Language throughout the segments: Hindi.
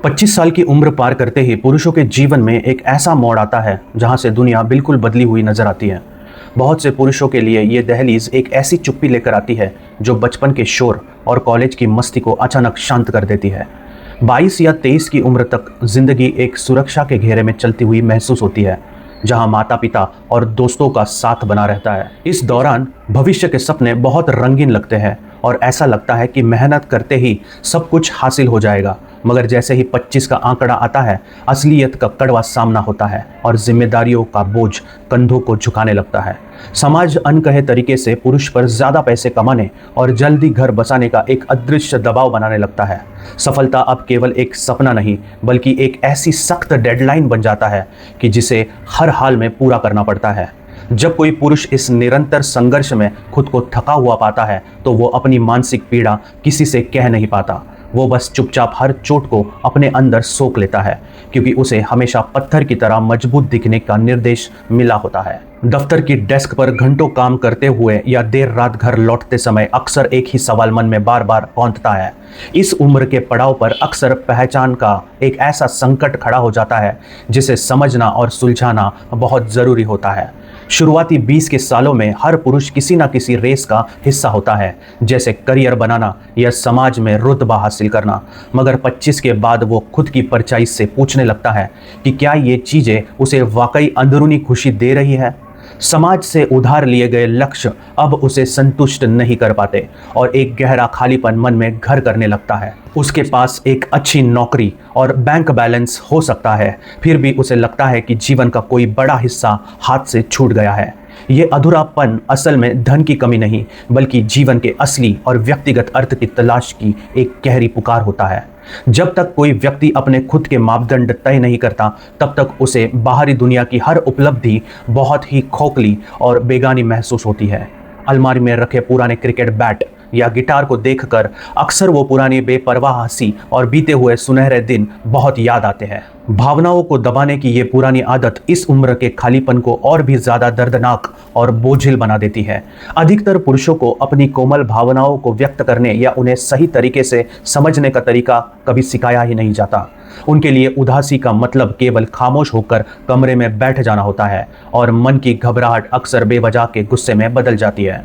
25 साल की उम्र पार करते ही पुरुषों के जीवन में एक ऐसा मोड़ आता है जहां से दुनिया बिल्कुल बदली हुई नजर आती है। बहुत से पुरुषों के लिए ये दहलीज एक ऐसी चुप्पी लेकर आती है जो बचपन के शोर और कॉलेज की मस्ती को अचानक शांत कर देती है। 22 या 23 की उम्र तक जिंदगी एक सुरक्षा के घेरे में चलती हुई महसूस होती है, जहां माता पिता और दोस्तों का साथ बना रहता है। इस दौरान भविष्य के सपने बहुत रंगीन लगते हैं और ऐसा लगता है कि मेहनत करते ही सब कुछ हासिल हो जाएगा। मगर जैसे ही 25 का आंकड़ा आता है, असलियत का कड़वा सामना होता है और जिम्मेदारियों का बोझ कंधों को झुकाने लगता है। समाज अनकहे तरीके से पुरुष पर ज्यादा पैसे कमाने और जल्दी घर बसाने का एक अदृश्य दबाव बनाने लगता है। सफलता अब केवल एक सपना नहीं, बल्कि एक ऐसी सख्त डेडलाइन बन जाता है कि जिसे हर हाल में पूरा करना पड़ता है। जब कोई पुरुष इस निरंतर संघर्ष में खुद को थका हुआ पाता है, तो वो अपनी मानसिक पीड़ा किसी से कह नहीं पाता। वो बस चुपचाप हर चोट को अपने अंदर सोख लेता है, क्योंकि उसे हमेशा पत्थर की तरह मजबूत दिखने का निर्देश मिला होता है। दफ्तर की डेस्क पर घंटों काम करते हुए या देर रात घर लौटते समय अक्सर एक ही सवाल मन में बार बार कौंधता है। इस उम्र के पड़ाव पर अक्सर पहचान का एक ऐसा संकट खड़ा हो जाता है जिसे समझना और सुलझाना बहुत ज़रूरी होता है। शुरुआती 20 के सालों में हर पुरुष किसी न किसी रेस का हिस्सा होता है, जैसे करियर बनाना या समाज में रुतबा हासिल करना। मगर 25 के बाद वो खुद की परछाई से पूछने लगता है कि क्या ये चीज़ें उसे वाकई अंदरूनी खुशी दे रही है। समाज से उधार लिए गए लक्ष्य अब उसे संतुष्ट नहीं कर पाते और एक गहरा खालीपन मन में घर करने लगता है। उसके पास एक अच्छी नौकरी और बैंक बैलेंस हो सकता है, फिर भी उसे लगता है कि जीवन का कोई बड़ा हिस्सा हाथ से छूट गया है। ये अधूरापन असल में धन की कमी नहीं, बल्कि जीवन के असली और व्यक्तिगत अर्थ की तलाश की एक गहरी पुकार होता है। जब तक कोई व्यक्ति अपने खुद के मापदंड तय नहीं करता, तब तक उसे बाहरी दुनिया की हर उपलब्धि बहुत ही खोखली और बेगानी महसूस होती है। अलमारी में रखे पुराने क्रिकेट बैट या गिटार को देखकर अक्सर वो पुरानी बेपरवाह हंसी और बीते हुए सुनहरे दिन बहुत याद आते हैं। भावनाओं को दबाने की ये पुरानी आदत इस उम्र के खालीपन को और भी ज्यादा दर्दनाक और बोझिल बना देती है। अधिकतर पुरुषों को अपनी कोमल भावनाओं को व्यक्त करने या उन्हें सही तरीके से समझने का तरीका कभी सिखाया ही नहीं जाता। उनके लिए उदासी का मतलब केवल खामोश होकर कमरे में बैठ जाना होता है और मन की घबराहट अक्सर बेवजह के गुस्से में बदल जाती है।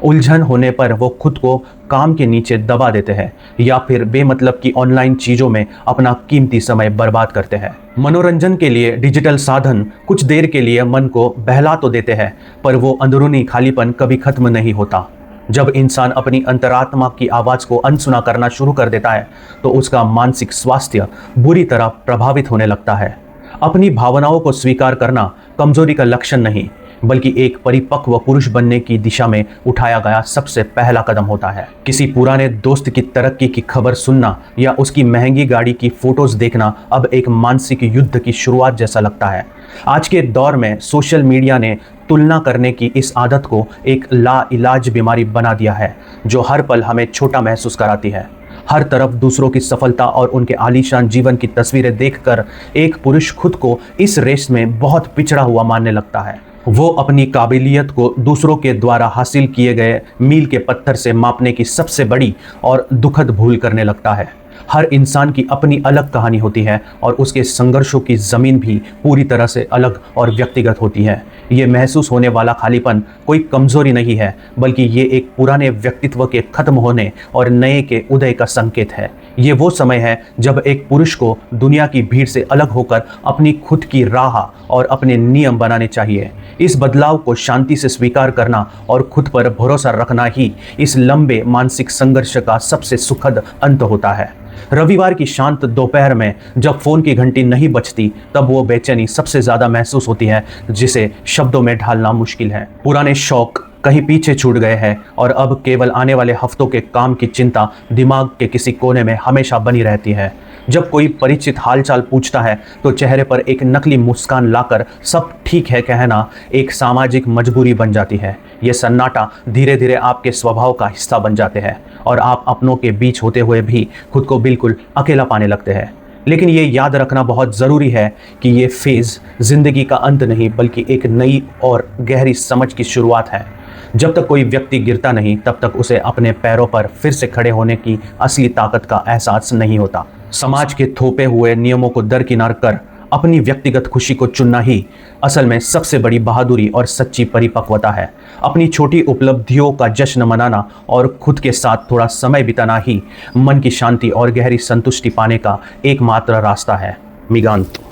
उलझन होने पर वो खुद को काम के नीचे दबा देते हैं या फिर बेमतलब की ऑनलाइन चीजों में अपना कीमती समय बर्बाद करते हैं। मनोरंजन के लिए डिजिटल साधन कुछ देर के लिए मन को बहला तो देते हैं, पर वो अंदरूनी खालीपन कभी खत्म नहीं होता। जब इंसान अपनी अंतरात्मा की आवाज़ को अनसुना करना शुरू कर देता है, तो उसका मानसिक स्वास्थ्य बुरी तरह प्रभावित होने लगता है। अपनी भावनाओं को स्वीकार करना कमजोरी का लक्षण नहीं, बल्कि एक परिपक्व पुरुष बनने की दिशा में उठाया गया सबसे पहला कदम होता है। किसी पुराने दोस्त की तरक्की की खबर सुनना या उसकी महंगी गाड़ी की फोटोज देखना अब एक मानसिक युद्ध की शुरुआत जैसा लगता है। आज के दौर में सोशल मीडिया ने तुलना करने की इस आदत को एक लाइलाज बीमारी बना दिया है, जो हर पल हमें छोटा महसूस कराती है। हर तरफ दूसरों की सफलता और उनके आलीशान जीवन की तस्वीरें देखकर एक पुरुष खुद को इस रेस में बहुत पिछड़ा हुआ मानने लगता है। वो अपनी काबिलियत को दूसरों के द्वारा हासिल किए गए मील के पत्थर से मापने की सबसे बड़ी और दुखद भूल करने लगता है। हर इंसान की अपनी अलग कहानी होती है और उसके संघर्षों की ज़मीन भी पूरी तरह से अलग और व्यक्तिगत होती है। ये महसूस होने वाला खालीपन कोई कमज़ोरी नहीं है, बल्कि ये एक पुराने व्यक्तित्व के खत्म होने और नए के उदय का संकेत है। ये वो समय है जब एक पुरुष को दुनिया की भीड़ से अलग होकर अपनी खुद की राह और अपने नियम बनाने चाहिए। इस बदलाव को शांति से स्वीकार करना और खुद पर भरोसा रखना ही इस लंबे मानसिक संघर्ष का सबसे सुखद अंत होता है। रविवार की शांत दोपहर में जब फोन की घंटी नहीं बजती, तब वो बेचैनी सबसे ज्यादा महसूस होती है, जिसे शब्दों में ढालना मुश्किल है। पुराने शौक कहीं पीछे छूट गए हैं और अब केवल आने वाले हफ्तों के काम की चिंता दिमाग के किसी कोने में हमेशा बनी रहती है। जब कोई परिचित हालचाल पूछता है, तो चेहरे पर एक नकली मुस्कान लाकर सब ठीक है कहना एक सामाजिक मजबूरी बन जाती है। ये सन्नाटा धीरे धीरे आपके स्वभाव का हिस्सा बन जाते हैं और आप अपनों के बीच होते हुए भी खुद को बिल्कुल अकेला पाने लगते हैं। लेकिन ये याद रखना बहुत ज़रूरी है कि ये फेज़ ज़िंदगी का अंत नहीं, बल्कि एक नई और गहरी समझ की शुरुआत है। जब तक कोई व्यक्ति गिरता नहीं, तब तक उसे अपने पैरों पर फिर से खड़े होने की असली ताकत का एहसास नहीं होता। समाज के थोपे हुए नियमों को दरकिनार कर अपनी व्यक्तिगत खुशी को चुनना ही असल में सबसे बड़ी बहादुरी और सच्ची परिपक्वता है। अपनी छोटी उपलब्धियों का जश्न मनाना और खुद के साथ थोड़ा समय बिताना ही मन की शांति और गहरी संतुष्टि पाने का एकमात्र रास्ता है। मिगांत।